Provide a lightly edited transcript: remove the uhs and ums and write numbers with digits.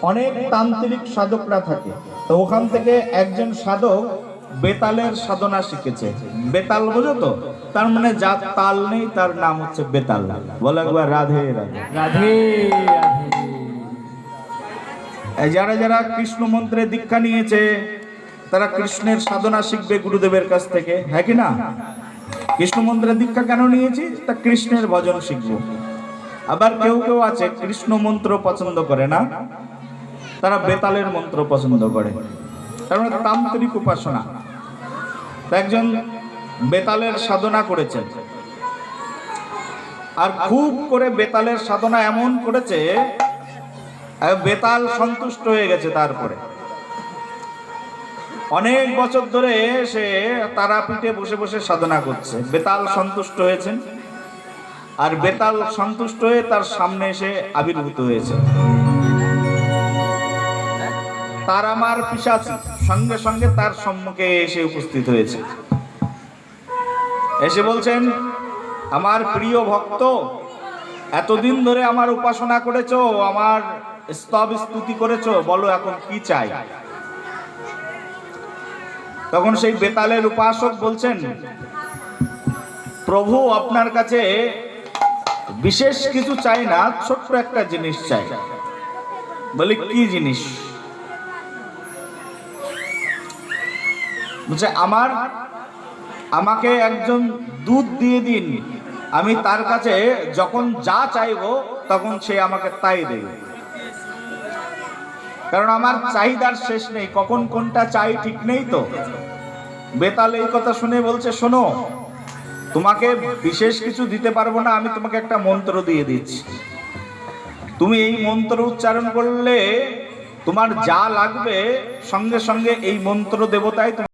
অনেক তান্ত্রিক সাধকরা থাকে। তো ওখান থেকে একজন সাধক বেতালের সাধনা শিখেছে। বেতাল বোঝো তো? তার মানে যার তাল নেই তার নাম হচ্ছে বেতাল। বলে একবার রাধে রাধে। রাধে রাধে। যারা যারা কৃষ্ণ মন্ত্রে দীক্ষা নিয়েছে তারা কৃষ্ণের সাধনা শিখবে গুরুদেবের কাছ থেকে, হ্যাঁ কি না? কৃষ্ণ মন্ত্রে দীক্ষা কেন নিয়েছি? তা কৃষ্ণের ভজন শিখবো। আবার কেউ কেউ আছে কৃষ্ণ মন্ত্র পছন্দ করে না, তারা বেতালের মন্ত্র পছন্দ করে, তার মানে তান্ত্রিক উপাসনা। একজন বেতালের সাধনা করেছে, আর খুব করে বেতালের সাধনা এমন করেছে বেতাল সন্তুষ্ট হয়ে গেছে। তারপরে অনেক বছর ধরে সে তারাপীঠে বসে বসে সাধনা করছে। বেতাল সন্তুষ্ট হয়েছেন, আর বেতাল সন্তুষ্ট হয়ে তার সামনে এসে আবির্ভূত হয়েছে। তার আমার পিশাচী সঙ্গে সঙ্গে তার সম্মুখে এসে উপস্থিত হয়েছে। এসে বলছেন, আমার প্রিয় ভক্ত, এতদিন ধরে আমার উপাসনা করেছো, আমার স্তব স্তুতি করেছো, বলো এখন কি চাই? তখন সেই বেতালের উপাসক বলছেন, প্রভু আপনার কাছে বিশেষ কিছু চাই না, ছোট্ট একটা জিনিস চাই। বলি কি জিনিস? বলছে আমাকে একজন দুধ দিয়ে দিন, আমি তার কাছে যখন যা চাইবো তখন সে আমাকে তাই দেবে। কারণ আমার চাহিদার শেষ নেই, কখন কোনটা চাই ঠিক নেই। তো বেতাল এই কথা শুনে বলছে, শোনো, তোমাকে বিশেষ কিছু দিতে পারবো না, আমি তোমাকে একটা মন্ত্র দিয়ে দিচ্ছি। তুমি এই মন্ত্র উচ্চারণ করলে তোমার যা লাগবে সঙ্গে সঙ্গে এই মন্ত্র দেবতাই